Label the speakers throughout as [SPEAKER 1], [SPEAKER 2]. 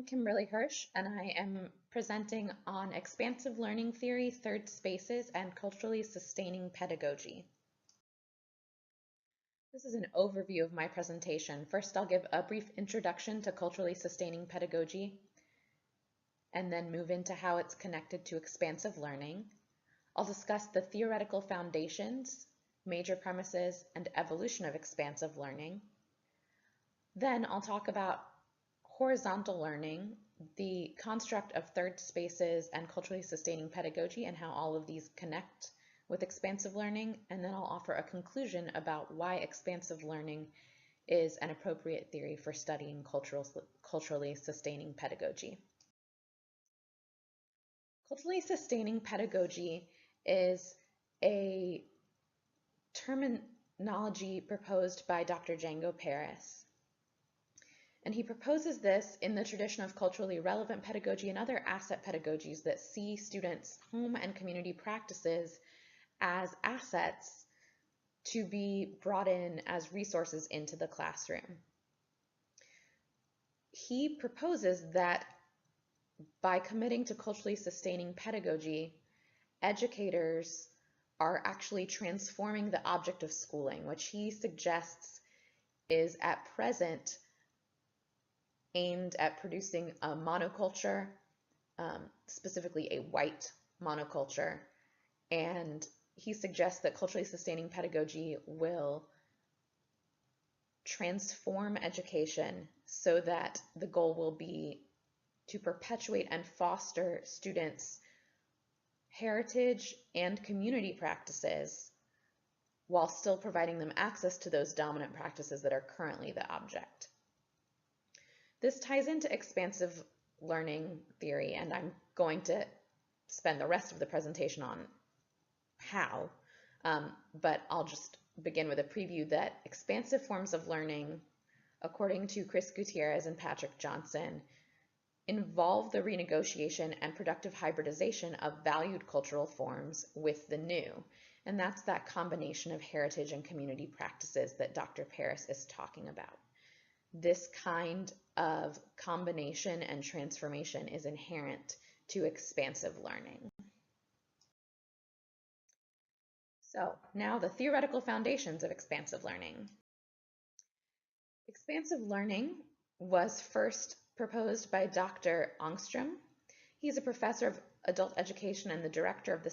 [SPEAKER 1] I'm Kimberly Hirsch, and I am presenting on expansive learning theory, third spaces, and culturally sustaining pedagogy. This is an overview of my presentation. First, I'll give a brief introduction to culturally sustaining pedagogy, and then move into how it's connected to expansive learning. I'll discuss the theoretical foundations, major premises, and evolution of expansive learning. Then I'll talk about horizontal learning, the construct of third spaces, and culturally sustaining pedagogy, and how all of these connect with expansive learning. And then I'll offer a conclusion about why expansive learning is an appropriate theory for studying culturally sustaining pedagogy. Culturally sustaining pedagogy is a terminology proposed by Dr. Django Paris. And he proposes this in the tradition of culturally relevant pedagogy and other asset pedagogies that see students' home and community practices as assets to be brought in as resources into the classroom. He proposes that by committing to culturally sustaining pedagogy, educators are actually transforming the object of schooling, which he suggests is at present aimed at producing a monoculture, specifically a white monoculture. And he suggests that culturally sustaining pedagogy will transform education so that the goal will be to perpetuate and foster students' heritage and community practices while still providing them access to those dominant practices that are currently the object. This ties into expansive learning theory, and I'm going to spend the rest of the presentation on how, but I'll just begin with a preview that expansive forms of learning, according to Chris Gutierrez and Patrick Johnson, involve the renegotiation and productive hybridization of valued cultural forms with the new. And that's that combination of heritage and community practices that Dr. Paris is talking about. This kind of combination and transformation is inherent to expansive learning. So now the theoretical foundations of expansive learning. Expansive learning was first proposed by Dr. Ångström. He's a professor of adult education and the director of the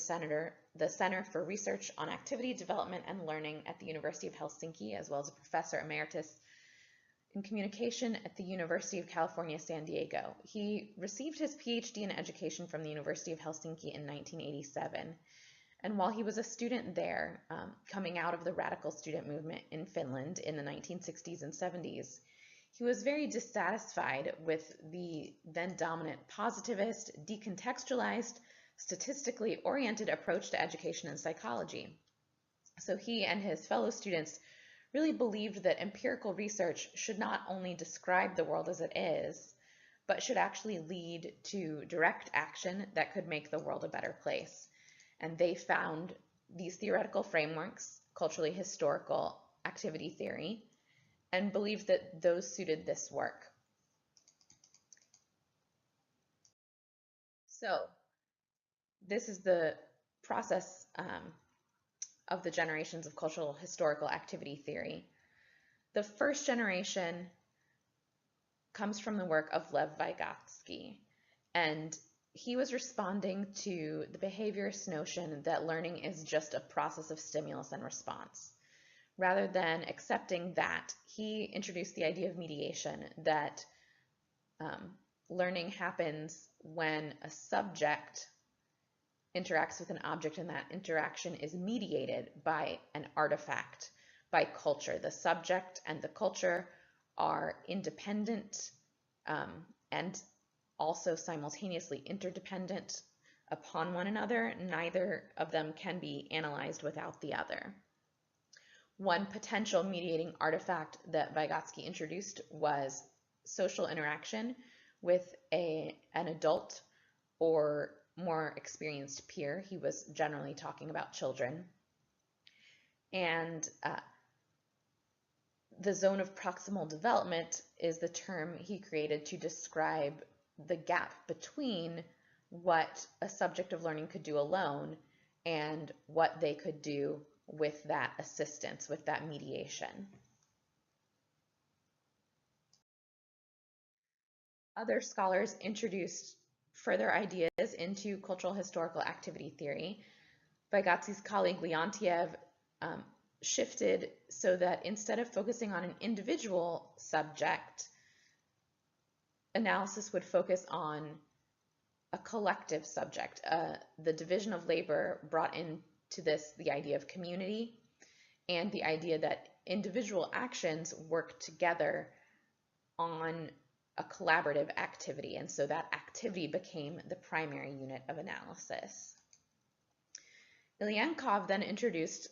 [SPEAKER 1] Center for Research on Activity, Development, and Learning at the University of Helsinki, as well as a professor emeritus in communication at the University of California, San Diego. He received his PhD in education from the University of Helsinki in 1987. And while he was a student there, coming out of the radical student movement in Finland in the 1960s and 70s, he was very dissatisfied with the then dominant positivist, decontextualized, statistically oriented approach to education and psychology. So he and his fellow students really believed that empirical research should not only describe the world as it is, but should actually lead to direct action that could make the world a better place. And they found these theoretical frameworks, culturally historical activity theory, and believed that those suited this work. So this is the process of the generations of cultural historical activity theory. The first generation comes from the work of Lev Vygotsky, and he was responding to the behaviorist notion that learning is just a process of stimulus and response. Rather than accepting that, he introduced the idea of mediation, that learning happens when a subject interacts with an object, and that interaction is mediated by an artifact, by culture. The subject and the culture are independent and also simultaneously interdependent upon one another. Neither of them can be analyzed without the other. One potential mediating artifact that Vygotsky introduced was social interaction with an adult or more experienced peer. He was generally talking about children. And the zone of proximal development is the term he created to describe the gap between what a subject of learning could do alone and what they could do with that assistance, with that mediation. Other scholars introduced further ideas into cultural historical activity theory. Vygotski's colleague Leontiev shifted so that instead of focusing on an individual subject, analysis would focus on a collective subject. The division of labor brought into this the idea of community and the idea that individual actions work together on a collaborative activity, and so that activity became the primary unit of analysis. Ilyenkov then introduced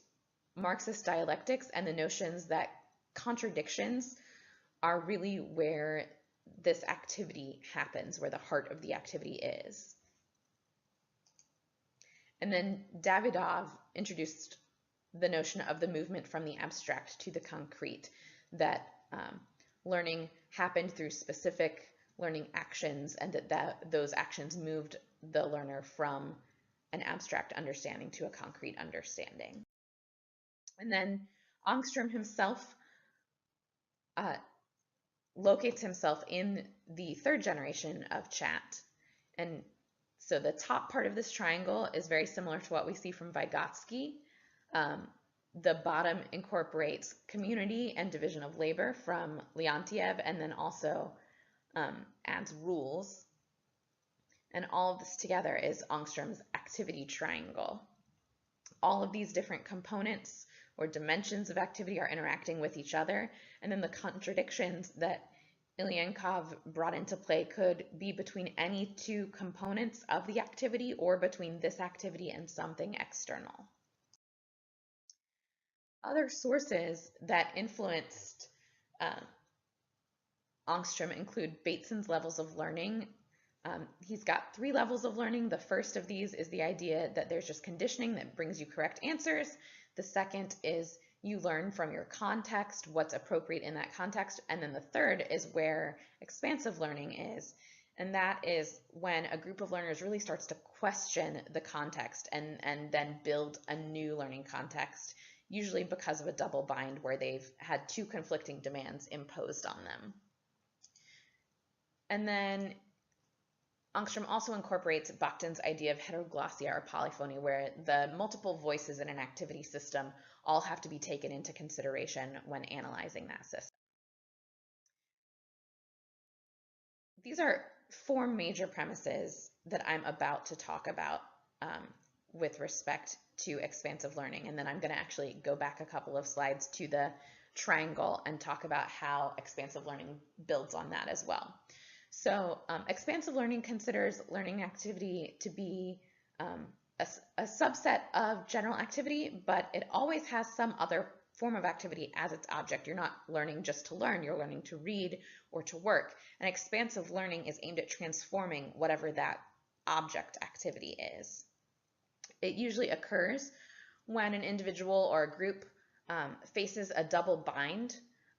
[SPEAKER 1] Marxist dialectics and the notions that contradictions are really where this activity happens, where the heart of the activity is. And then Davidov introduced the notion of the movement from the abstract to the concrete, that learning happened through specific learning actions, and that those actions moved the learner from an abstract understanding to a concrete understanding. And then Ångström himself locates himself in the third generation of chat. And so the top part of this triangle is very similar to what we see from Vygotsky. The bottom incorporates community and division of labor from Leontiev, and then also adds rules. And all of this together is Ångström's activity triangle. All of these different components or dimensions of activity are interacting with each other, and then the contradictions that Ilyenkov brought into play could be between any two components of the activity or between this activity and something external. Other sources that influenced Ångström include Bateson's levels of learning. He's got 3 levels of learning. The first of these is the idea that there's just conditioning that brings you correct answers. The second is you learn from your context, what's appropriate in that context. And then the third is where expansive learning is. And that is when a group of learners really starts to question the context and then build a new learning context, usually because of a double bind where they've had 2 conflicting demands imposed on them. And then Ångström also incorporates Bakhtin's idea of heteroglossia or polyphony, where the multiple voices in an activity system all have to be taken into consideration when analyzing that system. These are 4 major premises that I'm about to talk about with respect to expansive learning, and then I'm going to actually go back a couple of slides to the triangle and talk about how expansive learning builds on that as well. So expansive learning considers learning activity to be a subset of general activity, but it always has some other form of activity as its object. You're not learning just to learn, you're learning to read or to work. And expansive learning is aimed at transforming whatever that object activity is. It usually occurs when an individual or a group faces a double bind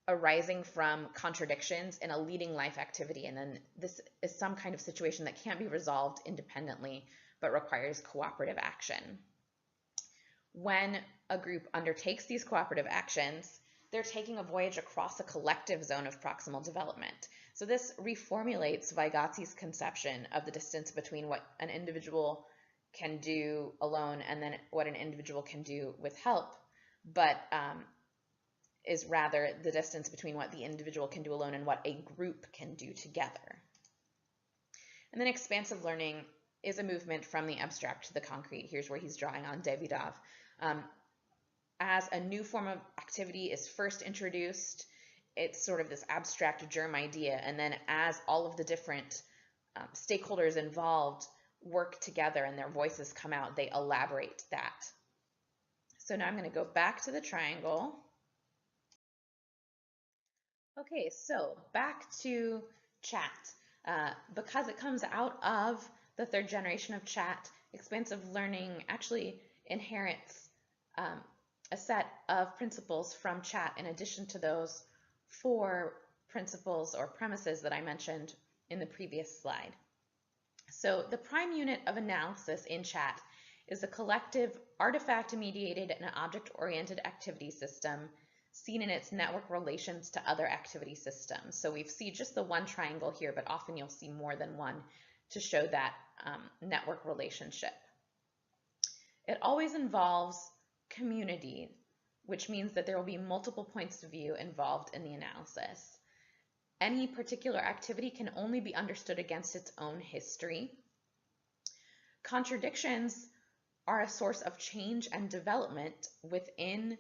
[SPEAKER 1] arising from contradictions in a leading life activity, and then this is some kind of situation that can't be resolved independently but requires cooperative action. When a group undertakes these cooperative actions, they're taking a voyage across a collective zone of proximal development. So this reformulates Vygotsky's conception of the distance between what an individual can do alone and then what an individual can do with help, but is rather the distance between what the individual can do alone and what a group can do together. And then expansive learning is a movement from the abstract to the concrete. Here's where he's drawing on Davidov. As a new form of activity is first introduced, it's sort of this abstract germ idea, and then as all of the different stakeholders involved work together and their voices come out, they elaborate that. So now I'm going to go back to the triangle. Okay, so back to chat. Because it comes out of the third generation of chat, expansive learning actually inherits a set of principles from chat in addition to those 4 principles or premises that I mentioned in the previous slide. So the prime unit of analysis in chat is a collective artifact-mediated and object-oriented activity system seen in its network relations to other activity systems. So we see just the one triangle here, but often you'll see more than one to show that network relationship. It always involves community, which means that there will be multiple points of view involved in the analysis. Any particular activity can only be understood against its own history. Contradictions are a source of change and development within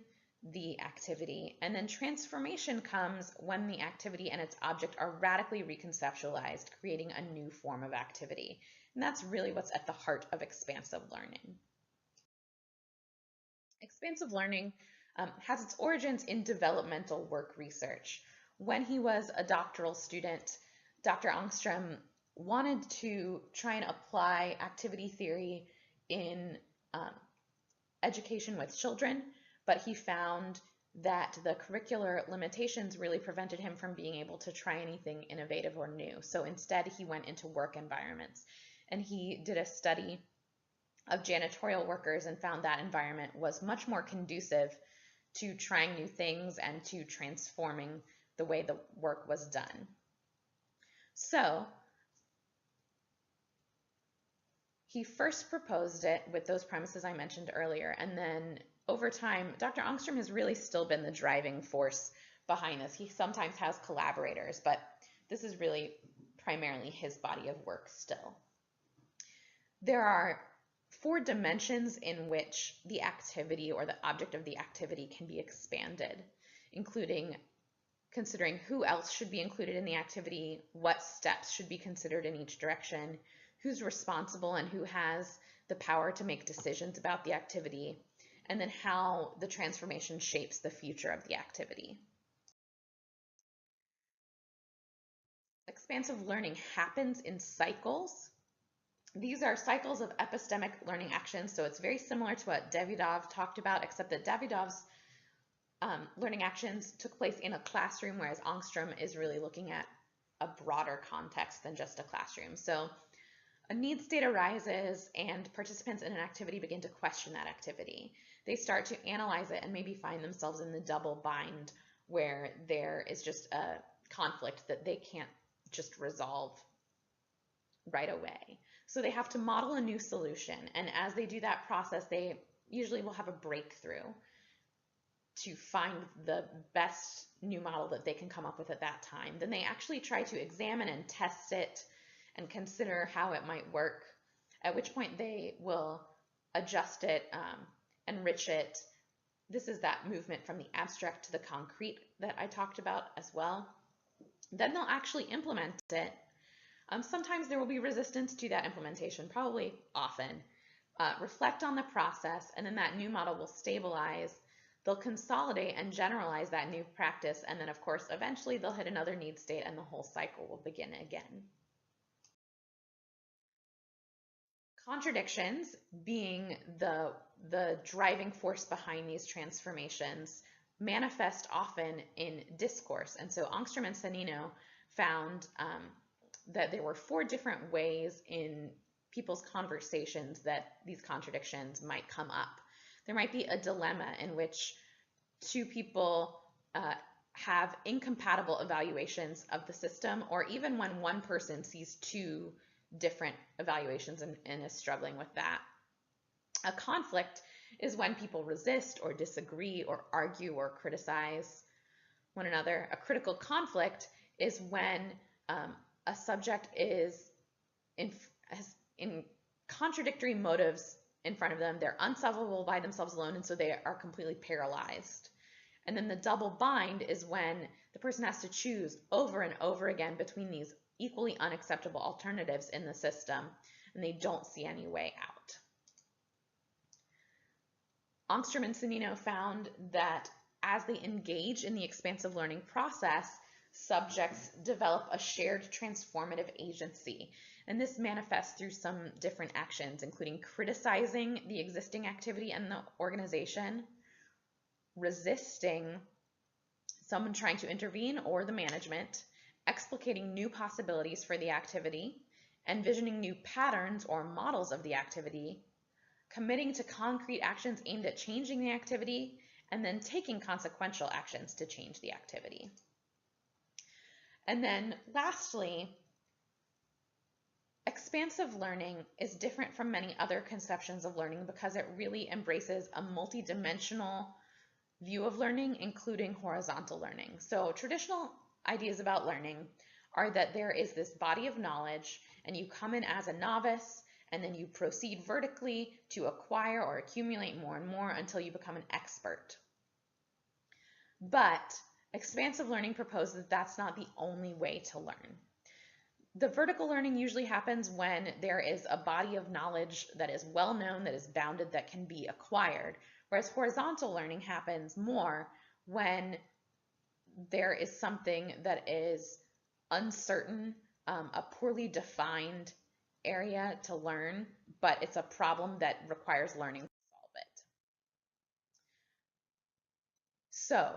[SPEAKER 1] the activity, and then transformation comes when the activity and its object are radically reconceptualized, creating a new form of activity. And that's really what's at the heart of expansive learning. Expansive learning has its origins in developmental work research. When he was a doctoral student, Dr. Ångström wanted to try and apply activity theory in education with children, but he found that the curricular limitations really prevented him from being able to try anything innovative or new. So instead, he went into work environments, and he did a study of janitorial workers and found that environment was much more conducive to trying new things and to transforming the way the work was done. So he first proposed it with those premises I mentioned earlier, and then over time, Dr. Ångström has really still been the driving force behind this. He sometimes has collaborators, but this is really primarily his body of work still. There are 4 dimensions in which the activity or the object of the activity can be expanded, including considering who else should be included in the activity, what steps should be considered in each direction, who's responsible and who has the power to make decisions about the activity, and then how the transformation shapes the future of the activity. Expansive learning happens in cycles. These are cycles of epistemic learning actions, so it's very similar to what Davidov talked about, except that Davidov's learning actions took place in a classroom, whereas Ångström is really looking at a broader context than just a classroom. So a need state arises and participants in an activity begin to question that activity. They start to analyze it and maybe find themselves in the double bind where there is just a conflict that they can't just resolve right away. So they have to model a new solution, and as they do that process, they usually will have a breakthrough to find the best new model that they can come up with at that time. Then they actually try to examine and test it and consider how it might work, at which point they will adjust it, enrich it. This is that movement from the abstract to the concrete that I talked about as well. Then they'll actually implement it. Sometimes there will be resistance to that implementation, probably often. Reflect on the process, and then that new model will stabilize. They'll consolidate and generalize that new practice, and then of course eventually they'll hit another need state and the whole cycle will begin again. Contradictions, being the driving force behind these transformations, manifest often in discourse. And so Ångström and Sannino found that there were 4 different ways in people's conversations that these contradictions might come up. There might be a dilemma in which 2 people have incompatible evaluations of the system, or even when one person sees 2 different evaluations and is struggling with that. A conflict is when people resist or disagree or argue or criticize one another. A critical conflict is when a subject is in contradictory motives in front of them. They're unsolvable by themselves alone, and so they are completely paralyzed. And then the double bind is when the person has to choose over and over again between these equally unacceptable alternatives in the system, and they don't see any way out. Ångström and Sannino found that as they engage in the expansive learning process, subjects develop a shared transformative agency. And this manifests through some different actions, including criticizing the existing activity and the organization, resisting someone trying to intervene or the management, explicating new possibilities for the activity, envisioning new patterns or models of the activity, committing to concrete actions aimed at changing the activity, and then taking consequential actions to change the activity. And then lastly, expansive learning is different from many other conceptions of learning because it really embraces a multidimensional view of learning, including horizontal learning. So traditional ideas about learning are that there is this body of knowledge and you come in as a novice and then you proceed vertically to acquire or accumulate more and more until you become an expert. But expansive learning proposes that that's not the only way to learn. The vertical learning usually happens when there is a body of knowledge that is well known, that is bounded, that can be acquired, whereas horizontal learning happens more when there is something that is uncertain, a poorly defined area to learn, but it's a problem that requires learning to solve it. So,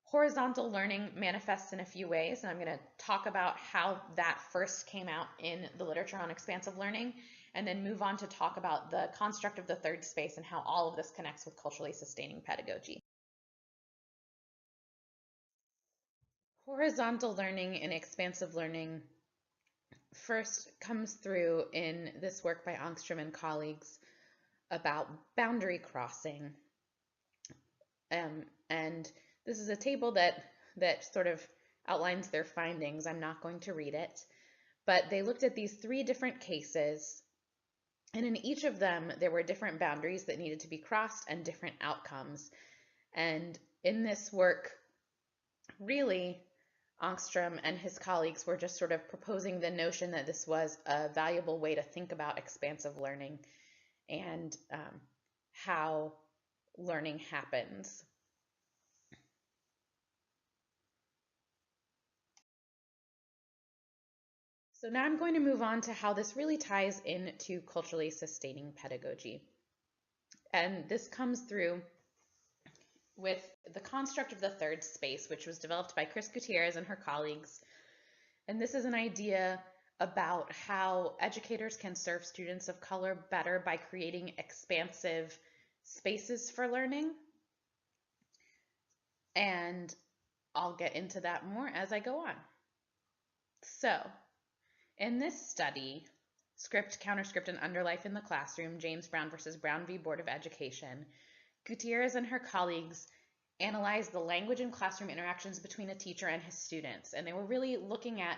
[SPEAKER 1] horizontal learning manifests in a few ways, and I'm going to talk about how that first came out in the literature on expansive learning, and then move on to talk about the construct of the third space and how all of this connects with culturally sustaining pedagogy. Horizontal learning and expansive learning first comes through in this work by Ångström and colleagues about boundary crossing. And this is a table that sort of outlines their findings. I'm not going to read it, but they looked at these 3 different cases, and in each of them there were different boundaries that needed to be crossed and different outcomes. And in this work, really, Ångström and his colleagues were just sort of proposing the notion that this was a valuable way to think about expansive learning and how learning happens. So now I'm going to move on to how this really ties into culturally sustaining pedagogy. And this comes through with the construct of the third space, which was developed by Chris Gutierrez and her colleagues. And this is an idea about how educators can serve students of color better by creating expansive spaces for learning. And I'll get into that more as I go on. So, in this study, Script, Counterscript, and Underlife in the Classroom, James Brown versus Brown v. Board of Education, Gutierrez and her colleagues analyzed the language and classroom interactions between a teacher and his students. And they were really looking at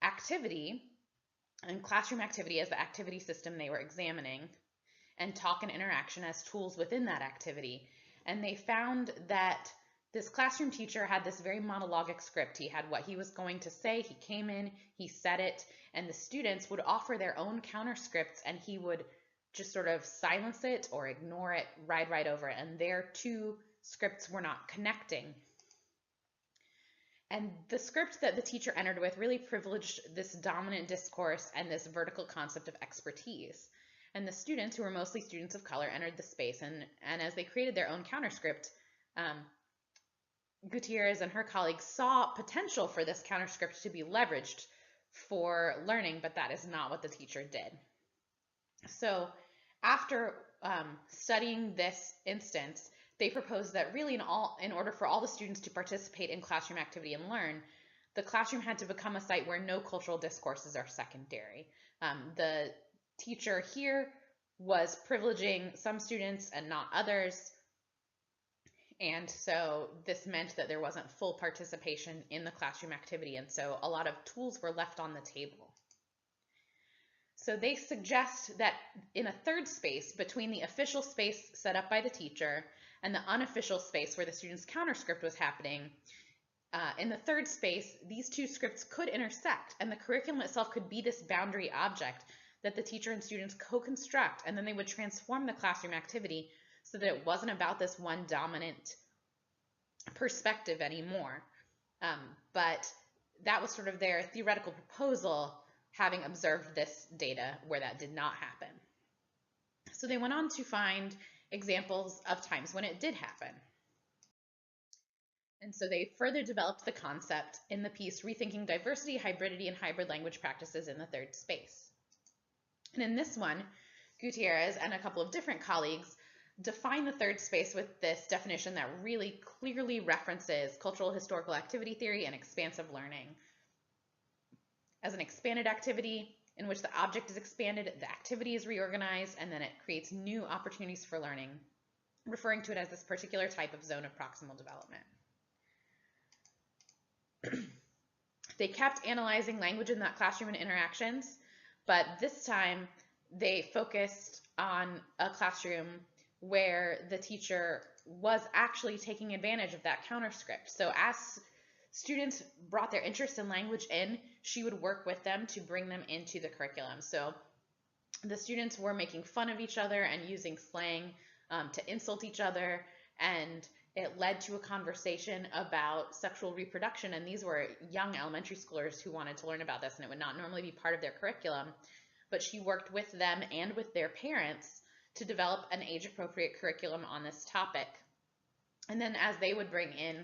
[SPEAKER 1] activity and classroom activity as the activity system they were examining, and talk and interaction as tools within that activity. And they found that this classroom teacher had this very monologic script. He had what he was going to say, he came in, he said it, and the students would offer their own counter scripts and he would just sort of silence it or ignore it, ride right over it, and their 2 scripts were not connecting. And the script that the teacher entered with really privileged this dominant discourse and this vertical concept of expertise. And the students, who were mostly students of color, entered the space, and as they created their own counterscript, Gutierrez and her colleagues saw potential for this counterscript to be leveraged for learning, but that is not what the teacher did. So after studying this instance, they proposed that really in order for all the students to participate in classroom activity and learn, the classroom had to become a site where no cultural discourses are secondary. The teacher here was privileging some students and not others, and so this meant that there wasn't full participation in the classroom activity, and so a lot of tools were left on the table. So they suggest that in a third space between the official space set up by the teacher and the unofficial space where the student's counterscript was happening, in the third space, these 2 scripts could intersect, and the curriculum itself could be this boundary object that the teacher and students co-construct, and then they would transform the classroom activity so that it wasn't about this one dominant perspective anymore. But that was sort of their theoretical proposal, having observed this data where that did not happen. So they went on to find examples of times when it did happen. And so they further developed the concept in the piece Rethinking Diversity, Hybridity, and Hybrid Language Practices in the Third Space. And in this one, Gutierrez and a couple of different colleagues define the third space with this definition that really clearly references cultural historical activity theory and expansive learning as an expanded activity in which the object is expanded, the activity is reorganized, and then it creates new opportunities for learning, referring to it as this particular type of zone of proximal development. They kept analyzing language in that classroom and interactions, but this time they focused on a classroom where the teacher was actually taking advantage of that counterscript. So as students brought their interest in language in, she would work with them to bring them into the curriculum. So the students were making fun of each other and using slang to insult each other, and it led to a conversation about sexual reproduction. And these were young elementary schoolers who wanted to learn about this, and it would not normally be part of their curriculum. But she worked with them and with their parents to develop an age-appropriate curriculum on this topic. And then as they would bring in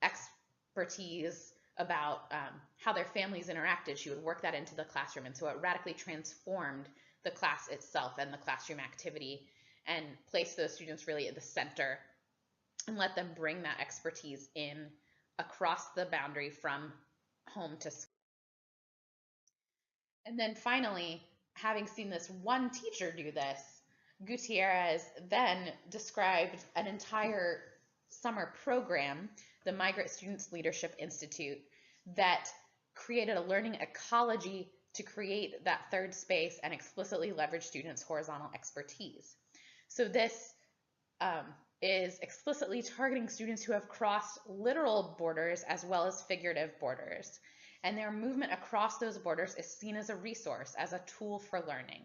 [SPEAKER 1] expertise about how their families interacted, she would work that into the classroom. And so it radically transformed the class itself and the classroom activity and placed those students really at the center and let them bring that expertise in across the boundary from home to school. And then finally, having seen this one teacher do this, Gutierrez then described an entire summer program, the Migrant Students Leadership Institute, that created a learning ecology to create that third space and explicitly leverage students' horizontal expertise. So this is explicitly targeting students who have crossed literal borders as well as figurative borders. And their movement across those borders is seen as a resource, as a tool for learning.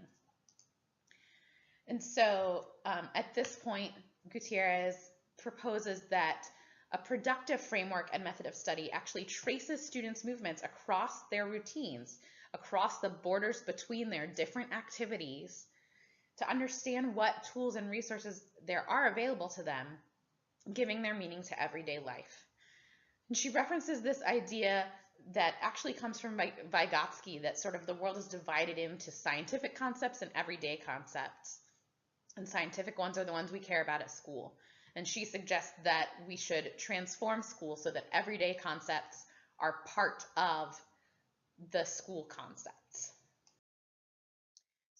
[SPEAKER 1] And so at this point, Gutierrez proposes that a productive framework and method of study actually traces students' movements across their routines, across the borders between their different activities, to understand what tools and resources there are available to them, giving their meaning to everyday life. And she references this idea that actually comes from Vygotsky, that sort of the world is divided into scientific concepts and everyday concepts. And scientific ones are the ones we care about at school. And she suggests that we should transform school so that everyday concepts are part of the school concepts.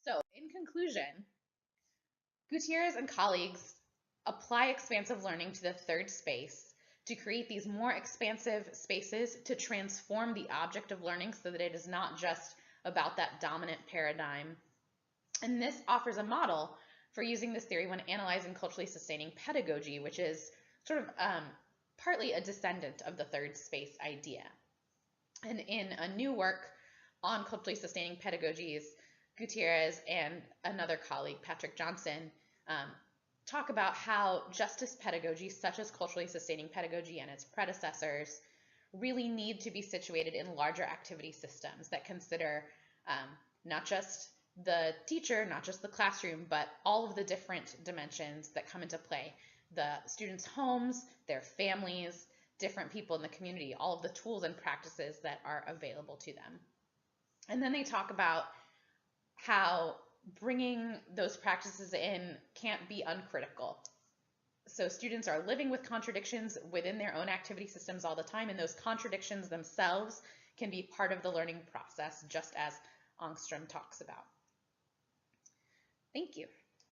[SPEAKER 1] So in conclusion, Gutierrez and colleagues apply expansive learning to the third space to create these more expansive spaces to transform the object of learning so that it is not just about that dominant paradigm. And this offers a model for using this theory when analyzing culturally sustaining pedagogy, which is sort of partly a descendant of the third space idea. And in a new work on culturally sustaining pedagogies, Gutierrez and another colleague, Patrick Johnson, talk about how justice pedagogy, such as culturally sustaining pedagogy and its predecessors, really need to be situated in larger activity systems that consider not just the teacher, not just the classroom, but all of the different dimensions that come into play. The students' homes, their families, different people in the community, all of the tools and practices that are available to them. And then they talk about how bringing those practices in can't be uncritical. So students are living with contradictions within their own activity systems all the time, and those contradictions themselves can be part of the learning process, just as Ångström talks about. Thank you.